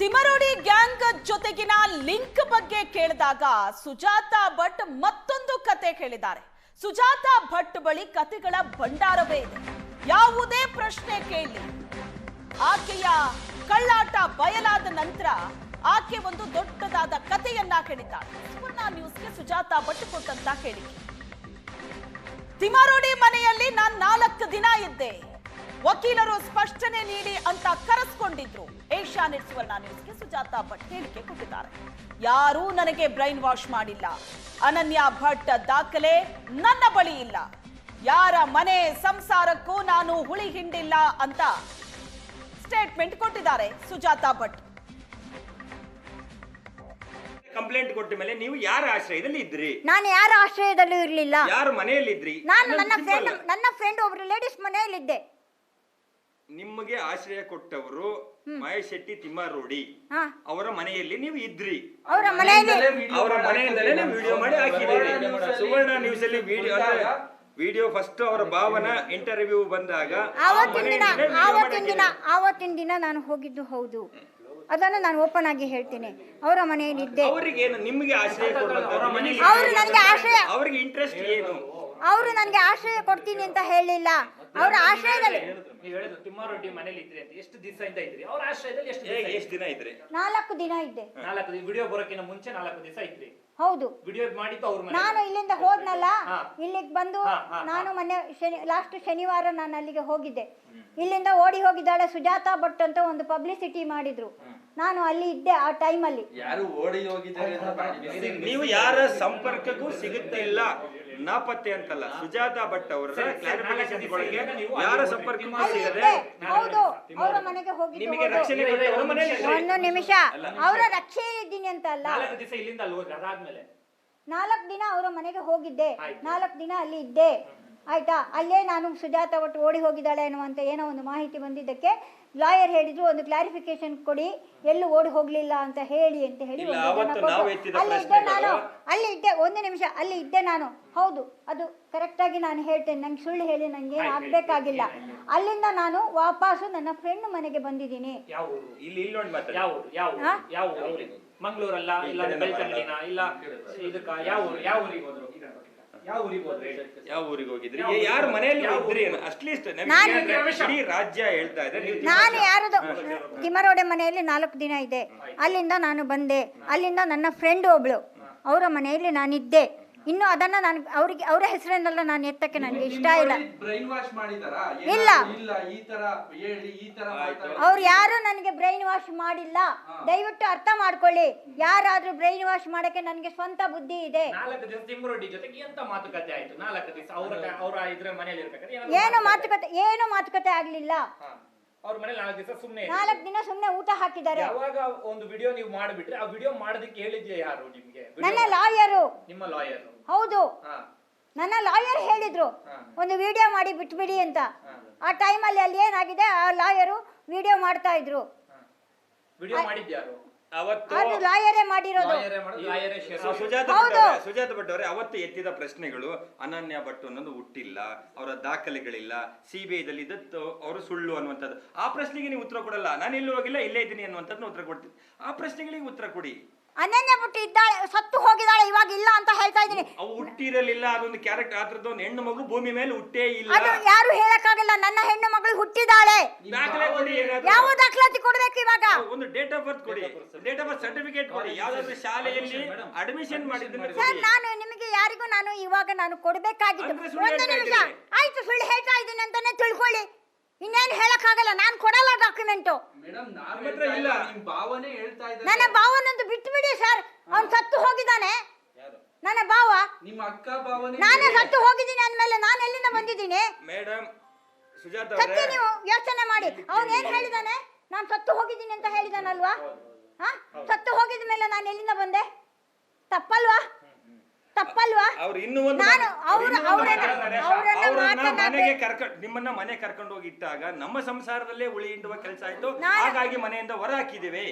Thimarodi gang ಜೊತೆಗಿನ link ಬಗ್ಗೆ ಕೇಳಿದಾಗ ಸುಜಾತಾ ಭಟ್ ಮತ್ತೊಂದು ಕತೆ ಹೇಳಿದ್ದಾರೆ. ಸುಜಾತಾ ಭಟ್ ಬಳಿ ಕತೆಗಳ ಭಂಡಾರವೇ ಇದೆ. ಯಾವುದೇ ಪ್ರಶ್ನೆ ಕೇಳಿ ಆಕೆಯ ಕಳ್ಳಾಟ ಬಯಲಾದ ನಂತರ ಆಕೆ ಒಂದು ದೊಡ್ಡದಾದ ಕತೆಯನ್ನ ಹೇಳಿದ್ದಾರೆ. ಸುವರ್ಣ ನ್ಯೂಸ್ಗೆ ಸುಜಾತಾ ಭಟ್ ಕೊಟ್ಟಂತ ಹೇಳಿಕೆ. ತಿಮರೋಡಿ ಮನೆಯಲ್ಲಿ ನಾನು 4 ದಿನ ಇದ್ದೆ, ವಕೀಲರು ಸ್ಪಷ್ಟನೆ ನೀಡಿ ಅಂತ ಕರೆಸ್ಕೊಂಡಿದ್ರು. ಏಷ್ಯಾನೆಟ್ ಸುವರ್ಣ ನ್ಯೂಸ್ಗೆ ಸುಜಾತಾ ಭಟ್ ಹೇಳಿಕೆ ಕೊಟ್ಟಿದ್ದಾರೆ. ಯಾರೂ ನನಗೆ ಬ್ರೈನ್ ವಾಶ್ ಮಾಡಿಲ್ಲ. ಅನನ್ಯ ಭಟ್ ದಾಖಲೆ ನನ್ನ ಬಳಿ ಇಲ್ಲ. ಯಾರ ಮನೆ ಸಂಸಾರಕ್ಕೂ ನಾನು ಹುಳಿ ಹಿಂಡಿಲ್ಲ ಅಂತ ಸ್ಟೇಟ್ಮೆಂಟ್ ಕೊಟ್ಟಿದ್ದಾರೆ ಸುಜಾತಾ ಭಟ್. ಕಂಪ್ಲೇಂಟ್ ಕೊಟ್ಟ ಮೇಲೆ ನೀವು ಯಾರ ಆಶ್ರಯದಲ್ಲಿ ಇದ್ರಿ? ನಾನು ಯಾರ ಆಶ್ರಯದಲ್ಲೂ ಇರಲಿಲ್ಲ. ಯಾರ ಮನೆಯಲ್ಲಿ ಇದ್ರಿ? ನಾನು ನನ್ನ ಫ್ರೆಂಡ್ ಒಬ್ರು ಲೇಡೀಸ್ ಮನೆಯಲ್ಲಿದ್ದೆ. ನಿಮಗೆ ಆಶ್ರಯ ಕೊಟ್ಟವರು ಮಹೇಶ್ ಶೆಟ್ಟಿ ತಿಮ್ಮಾರೋಡಿ ಅವರ ಮನೆಯಲ್ಲಿ ನೀವು ಇದ್ರಿ. ಅವರ ಮನೆಯಿಂದಲೇ ನೀವು ವಿಡಿಯೋ ಮಾಡಿ ಹಾಕಿದ್ದೀರಿ. ಸುವರ್ಣ ನ್ಯೂಸ್ ಅಲ್ಲಿ ವಿಡಿಯೋ ಫಸ್ಟ್ ಅವರ ಭಾವನ ಇಂಟರ್ವ್ಯೂ ಬಂದಾಗ ಆವತ್ತಿನ ದಿನ ನಾನು ಹೋಗಿದ್ದು ಹೌದು. ಅದನ್ನು ನಾನು ಓಪನ್ ಆಗಿ ಹೇಳ್ತೇನೆ. ಅವರ ಮನೆಯಲ್ಲಿದ್ದೆ. ಅವರಿಗೆ ನಿಮಗೆ ಆಶ್ರಯ ಅವರಿಗೆ ಇಂಟ್ರೆಸ್ಟ್ ಏನು? ಅವರು ನನಗೆ ಆಶ್ರಯ ಕೊಡ್ತೀನಿ ಅಂತ ಹೇಳಿಲ್ಲ. ಅವರ ಆಶ್ರಯದಲ್ಲಿ ತಿಮ್ಮಾರೆಡ್ಡಿ ಮನೆಯಲ್ಲಿ ಇದ್ರಿ ಅಂತ ಎಷ್ಟು ದಿವಸದಿಂದ ಇದ್ರಿ? ಅವರ ಆಶ್ರಯದಲ್ಲಿ ಎಷ್ಟು ದಿನ ಇದ್ರಿ? 4 ದಿನ ಇದ್ದೆ. 4 ವಿಡಿಯೋ ಬರೋಕ್ಕಿಂತ ಮುಂಚೆ 4 ದಿವಸ ಇದ್ರಿ. ಹೌದು. ವಿಡಿಯೋ ಮಾಡಿದ್ದು ಅವ್ರ ಮನೆ. ನಾನು ಇಲ್ಲಿಂದ ಹೋದ್ನಲ್ಲ, ಇಲ್ಲಿಗೆ ಬಂದು ನಾನು ಮೊನ್ನೆ ಲಾಸ್ಟ್ ಶನಿವಾರ ನಾನು ಅಲ್ಲಿಗೆ ಹೋಗಿದ್ದೆ. ಇಲ್ಲಿಂದ ಓಡಿ ಹೋಗಿದ್ದಾಳೆ ಸುಜಾತಾ ಭಟ್ ಅಂತ ಒಂದು ಪಬ್ಲಿಸಿಟಿ ಮಾಡಿದ್ರು. ನಾನು ಅಲ್ಲಿ ಇದ್ದೆ ಆ ಟೈಮಲ್ಲಿ. ಯಾರು ಓಡಿ ಹೋಗಿದ್ದಾರೆ? ನೀವು ಯಾರ ಸಂಪರ್ಕಕ್ಕೂ ಸಿಗುತ್ತಿಲ್ಲ, ನಾಪತ್ತೆ ಅಂತಲ್ಲ. ಸುಜಾತಾ ಭಟ್ ಅವರ ಕ್ಲಾರಿಫಿಕೇಶನ್ ಕೊಡಕ್ಕೆ ಯಾರ ಸಂಪರ್ಕಕ್ಕೂ ಸಿಗದೆ ಹೌದು ಅವರ ಮನೆಗೆ ಹೋಗಿದ್ದೆ. ನಿಮಗೆ ರಕ್ಷಣೆ ಕೊಟ್ಟವರ ಮನೆಯಲ್ಲಿ ಒಂದು ನಿಮಿಷ, ಅವರ ರಕ್ಷೆಯಲ್ಲಿ ಇದ್ದೀನಿ ಅಂತ ಅಲ್ಲ. 4 ದಿವಸ ಇಲ್ಲಿಂದ ಅಲ್ಲಿ ಹೋದ್ರೆ ಅದಾದ್ಮೇಲೆ 4 ದಿನ ಅವರ ಮನೆಗೆ ಹೋಗಿದ್ದೆ. 4 ದಿನ ಅಲ್ಲಿ ಇದ್ದೆ. ಆಯ್ತಾ? ಅಲ್ಲೇ ನಾನು ಸುಜಾತಾ ಭಟ್ ಓಡಿ ಹೋಗಿದ್ದಾಳೆ ಅನ್ನುವಂತ ಏನೋ ಒಂದು ಮಾಹಿತಿ ಬಂದಿದ್ದಕ್ಕೆ ಲಾಯರ್ ಹೇಳಿದ್ರು ಒಂದು ಕ್ಲಾರಿಫಿಕೇಶನ್ ಕೊಡಿ, ಎಲ್ಲೂ ಓಡಿ ಹೋಗ್ಲಿಲ್ಲ ಅಂತ ಹೇಳಿ ಅಂತ ಹೇಳಿ ಅಲ್ಲಿ ಇದ್ದೆ. ಒಂದು ನಿಮಿಷ, ಅಲ್ಲಿ ಇದ್ದೆ ನಾನು. ಹೌದು, ಅದು ಕರೆಕ್ಟ್ ಆಗಿ ನಾನು ಹೇಳ್ತೇನೆ. ನಂಗೆ ಸುಳ್ಳು ಹೇಳಿ ನಂಗೆ ಏನು ಆಗ್ಬೇಕಾಗಿಲ್ಲ. ಅಲ್ಲಿಂದ ನಾನು ವಾಪಸ್ಸು ನನ್ನ ಫ್ರೆಂಡ್ ಮನೆಗೆ ಬಂದಿದ್ದೀನಿ. ಮಂಗಳೂರಲ್ಲ, ಇಲ್ಲ ಬೆಳ್ತಂಗಡಿನ, ಇಲ್ಲ ಇದಕ್ಕ ಯಾವ ಊರಿಗೆ ಹೋದ್ರು? ಯಾವ ಊರಿಗೆ ಹೋಗಿದ್ರಿ? ಯಾರ ಮನೆಯಲ್ಲಿ ಇದ್ರಿ? ಅಟ್ಲೀಸ್ಟ್ ಇಡೀ ರಾಜ್ಯ ಹೇಳ್ತಾ ಇದೆ. ನಾನು ಯಾರದು ತಿಮರೋಡೆ ಮನೆಯಲ್ಲಿ 4 ದಿನ ಇದೆ. ಅಲ್ಲಿಂದ ನಾನು ಬಂದೆ. ಅಲ್ಲಿಂದ ನನ್ನ ಫ್ರೆಂಡ್ ಒಬ್ಳು, ಅವರ ಮನೆಯಲ್ಲಿ ನಾನಿದ್ದೆ. ಇನ್ನು ಅದನ್ನ ನಾನು ಅವ್ರಿಗೆ ಅವರ ಹೆಸರನ್ನೆಲ್ಲ ನಾನು ಎತ್ತಕ್ಕೆ ನನಗೆ ಇಷ್ಟ ಇಲ್ಲ. ಇಲ್ಲ, ಅವ್ರು ಯಾರು ನನಗೆ ಬ್ರೈನ್ ವಾಶ್ ಮಾಡಿಲ್ಲ. ದಯವಿಟ್ಟು ಅರ್ಥ ಮಾಡ್ಕೊಳ್ಳಿ. ಯಾರಾದ್ರೂ ಬ್ರೈನ್ ವಾಶ್ ಮಾಡಕ್ಕೆ ನನಗೆ ಸ್ವಂತ ಬುದ್ಧಿ ಇದೆ. 4 ದಿವಸ ತಿಮ್ಮಾರೆಡ್ಡಿ ಜೊತೆಗೆ ಎಂತ ಮಾತುಕತೆ ಆಯ್ತು? 4 ದಿವಸ ಅವರ ಇದ್ರ ಮನೆಯಲ್ಲಿ ಇರ್ಬೇಕಾದ್ರೆ ಏನು ಮಾತುಕತೆ ಆಗ್ಲಿಲ್ಲ. ಅವ್ರ ಮನೆ 4 ದಿವಸ ಸುಮ್ಮನೆ 4 ದಿನ ಸುಮ್ಮನೆ ಊಟ ಹಾಕಿದ್ದಾರೆ. ಯಾವಾಗ ಒಂದು ವಿಡಿಯೋ ನೀವು ಮಾಡಿಬಿಟ್ರೆ ಆ ವಿಡಿಯೋ ಮಾಡೋದಕ್ಕೆ ಹೇಳಿದ್ಯಾ ಯಾರು ನಿಮ್ಗೆ? ನನ್ನ ಲಾಯರು. ನಿಮ್ಮ ಲಾಯರ್? ಹೌದು, ನನ್ನ ಲಾಯರ್ ಹೇಳಿದ್ರು ಒಂದು ವಿಡಿಯೋ ಮಾಡಿ ಬಿಟ್ಬಿಡಿ ಅಂತ. ಆ ಟೈಮಲ್ಲಿ ಅಲ್ಲಿ ಏನಾಗಿದೆ, ಆ ಲಾಯರು ವಿಡಿಯೋ ಮಾಡ್ತಾ ಇದ್ರು. ವಿಡಿಯೋ ಮಾಡಿದ್ಯಾರು? ಅದು ಲಾಯರೇ ಮಾಡಿರೋದು. ಸುಜಾತಾ ಭಟ್ ಅವರೇ, ಅವತ್ತು ಎತ್ತಿದ ಪ್ರಶ್ನೆಗಳು ಅನನ್ಯ ಭಟ್ ಅನ್ನೋದು ಹುಟ್ಟಿಲ್ಲ, ಅವರ ದಾಖಲೆಗಳಿಲ್ಲ, ಸಿಬಿಐದಲ್ಲಿ ಇದ್ದದ್ದು ಅವರು ಸುಳ್ಳು ಅನ್ನುವಂಥದ್ದು. ಆ ಪ್ರಶ್ನೆಗೆ ನೀವು ಉತ್ತರ ಕೊಡಲ್ಲ. ನಾನು ಎಲ್ಲೂ ಹೋಗಿಲ್ಲ, ಇಲ್ಲೇ ಇದ್ದೀನಿ ಅನ್ನುವಂಥದ್ದು ಉತ್ತರ ಕೊಡ್ತೀನಿ. ಆ ಪ್ರಶ್ನೆಗಳಿಗೆ ಉತ್ತರ ಕೊಡಿ. ಅನನ್ಯ ಭಟ್ ಇದ್ದಾಳೆ, ಸತ್ತು ಹೋಗಿದ್ದಾಳೆ, ಇವಾಗ ಇಲ್ಲ ಅಂತ ಹೇಳ್ತಾ ಇದ್ದೀನಿ. ಅವು ಹುಟ್ಟಿರಲಿಲ್ಲ, ಅದೊಂದು ಕ್ಯಾರೆಕ್ಟರ್. ಆದ್ರದ್ದು ಒಂದು ಹೆಣ್ಣು ಮಗು ಭೂಮಿ ಮೇಲೆ ಹುಟ್ಟೇ ಇಲ್ಲ. ಅದು ಯಾರು ಹೇಳಕ್ಕಾಗಲ್ಲ. ನನ್ನ ಹೆಣ್ಣು ಮಗಳು ಹುಟ್ಟಿದ್ದಾಳೆ. ದಾಖಲೆ ಕೊಡಿ. ಯಾವ ದಾಖಲಾತಿ ಕೊಡ್ಬೇಕು ಇವಾಗ? ಒಂದು ಡೇಟ್ ಆಫ್ ಬರ್ತ್ ಕೊಡಿ, ಡೇಟ್ ಆಫ್ ಬರ್ತ್ ಸರ್ಟಿಫಿಕೇಟ್ ಕೊಡಿ. ಯಾವ್ದಾದ್ರು ಶಾಲೆಯಲ್ಲಿ ಅಡ್ಮಿಷನ್ ಮಾಡಿದ್ರೆ ಸರ್, ನಾನು ನಿಮಗೆ ಯಾರಿಗೂ ನಾನು ಇವಾಗ ನಾನು ಕೊಡ್ಬೇಕಾಗಿದ್ದು. ಒಂದು ನಿಮಿಷ ಆಯ್ತು, ಸುಳ್ಳು ಹೇಳ್ತಾ ಇದ್ದೀನಿ ಅಂತಾನೆ ತಿಳ್ಕೊಳ್ಳಿ. ಇನ್ನೇನು ಹೇಳಕ್ಕಾಗಲ್ಲ. ನಾನು ಕೊಡಲ್ಲ ಡಾಕ್ಯುಮೆಂಟು. ನನ್ನ ಭಾವನಂದು ಬಿಟ್ಟು ಬಿಡಿ ಸರ್. ಅವ್ನು ಸತ್ತು ಹೋಗಿದ್ದಾನೆ. ನನ್ನ ಭಾವ, ನಾನೇ ಸತ್ತು ಹೋಗಿದ್ದೀನಿ ಅಂದ್ಮೇಲೆ ನಾನು ಎಲ್ಲಿಂದ ಬಂದಿದ್ದೀನಿ? ಮೇಡಮ್ ಸುಜಾತಾ ಸತ್ಯ ನೀವು ಯೋಚನೆ ಮಾಡಿ. ಅವ್ನು ಏನ್ ಹೇಳಿದಾನೆ? ನಾನು ಸತ್ತು ಹೋಗಿದ್ದೀನಿ ಅಂತ ಹೇಳಿದಾನಲ್ವಾ? ಸತ್ತು ಹೋಗಿದ ಮೇಲೆ ನಾನು ಎಲ್ಲಿಂದ ಬಂದೆ? ತಪ್ಪಲ್ವಾ? ನಿಮ್ಮನ್ನ ಮನೆ ಕರ್ಕೊಂಡು ಹೋಗಿ ಇಟ್ಟಾಗ ನಮ್ಮ ಸಂಸಾರದಲ್ಲೇ ಉಳಿ ಹಿಂಡುವ ಕೆಲಸ ಆಯ್ತು. ಹಾಗಾಗಿ ಮನೆಯಿಂದ ಹೊರ ಹಾಕಿದ್ದೇವೆ.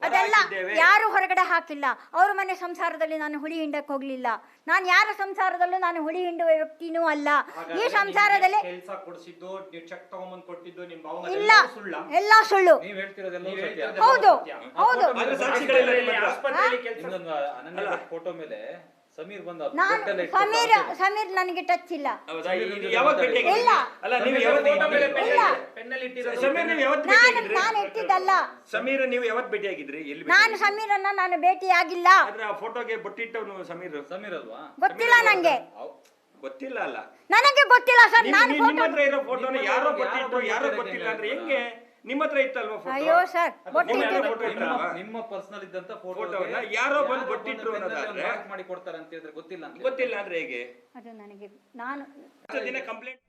ಅದೆಲ್ಲ ಹಾಕಿದ್ದೇವೆ. ಯಾರು ಹೊರಗಡೆ ಹಾಕಿಲ್ಲ. ಅವ್ರ ಮನೆ ಸಂಸಾರದಲ್ಲಿ ನಾನು ಹುಳಿ ಹಿಂಡಕ್ಕೆ ಹೋಗ್ಲಿಲ್ಲ. ನಾನು ಯಾರ ಸಂಸಾರದಲ್ಲೂ ನಾನು ಹುಳಿ ಹಿಂಡುವ ವ್ಯಕ್ತಿನೂ ಅಲ್ಲ. ಈ ಸಂಸಾರದಲ್ಲಿ ಕೆಲಸ ಕೊಡಿಸಿದ್ದು, ನೀವು ಚೆಕ್ ತಗೊಂಬಂದು ಕೊಟ್ಟಿದ್ದು ನಿಮ್ ಭಾವ ಇಲ್ಲ, ಎಲ್ಲ ಸುಳ್ಳು. ನೀವ್ ಹೇಳ್ತಿರೋದೆಲ್ಲ ಸತ್ಯ. ಹೌದು ಹೌದು. ಆದ್ರೆ ಸಾಕ್ಷಿಗಳಿಲ್ಲ ನಿಮ್ಮ ಹತ್ರ. ಆಸ್ಪತ್ರೆಯಲ್ಲಿ ಕೆಲಸ ಇನ್ನೊಂದು ಅನನ್ಯ ಫೋಟೋ ಮೇಲೆ ಸಮೀರ್ ಬಂದ ನಾನು ಸಮೀರ್ ನನಗೆ ಟಚ್ ಇಲ್ಲ. ಹೌದಾ? ಇದು ಯಾವಾಗ ಭೇಟಿಯಾಗಿದ್ರಿ? ಇಲ್ಲ. ಅಲ್ಲ ನೀವು ಯಾವತ್ತು ಇಲ್ಲ. ಪೆನ್ನಲ್ಲಿ ಇಟ್ಟಿರೋದು. ಸಮೀರ್ ನೀವು ಯಾವತ್ತು ನಾನು ಭೇಟಿಯಾಗಿದ್ರಿ? ನಾನು ಇಟ್ಟಿದ್ದಲ್ಲ. ಸಮೀರ್ ನೀವು ಯಾವತ್ತು ಭೇಟಿಯಾಗಿದ್ರಿ? ಎಲ್ಲಿ ನಾನು ಭೇಟಿಯಾಗಿದ್ರಿ? ಸಮೀರನ್ನ ನಾನು ಭೇಟಿಯಾಗಿಲ್ಲ. ಆದ್ರೆ ಆ ಫೋಟೋಗೆ ಬೊಟ್ಟಿಟ್ಟವನು ಸಮೀರ್ ಸಮೀರ್ ಅಲ್ವಾ? ಗೊತ್ತಿಲ್ಲ ನಂಗೆ, ಗೊತ್ತಿಲ್ಲ ಅಲ್ಲ. ನನಗೆ ಗೊತ್ತಿಲ್ಲ ಸರ್. ನಾನು ನಿಮ್ಮ ಫೋಟೋ ಹತ್ರ ಇರೋ ಫೋಟೋನ ಯಾರೋ ಬೊಟ್ಟಿಟ್ಟು ಯಾರೋ ಗೊತ್ತಿಲ್ಲ ಅಂದ್ರೆ ಹೆಂಗೆ? ನಿಮ್ಮ ಹತ್ರ ಇತ್ತಲ್ವಾ ಫೋಟೋ? ಅಯ್ಯೋ ಸರ್, ಯಾರೋ ಬೊಟ್ಟಿಟ್ಟು ಫೋಟೋ ಇಟ್ರಲ್ವಾ? ನಿಮ್ಮ ಪರ್ಸನಲ್ ಇದ್ದಂತ ಫೋಟೋವನ್ನ ಯಾರೋ ಬಂದು ಬೊಟ್ಟಿಟ್ರು ಅನ್ನೋದಾದ್ರೆ ಮಾಡಿ ಕೊಡ್ತಾರೆ ಅಂತ ಹೇಳಿದ್ರೆ ಗೊತ್ತಿಲ್ಲ ಅಂತ. ಗೊತ್ತಿಲ್ಲ ಅಂದ್ರೆ ಹೇಗೆ? ಅದು ನನಗೆ ನಾನು ಹತ್ತು ದಿನ ಕಂಪ್ಲೇಂಟ್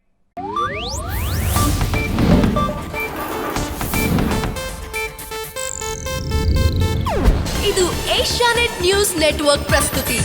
ಇದು ಏಷ್ಯಾನೆಟ್ ನ್ಯೂಸ್ ನೆಟ್ವರ್ಕ್ ಪ್ರಸ್ತುತಿ.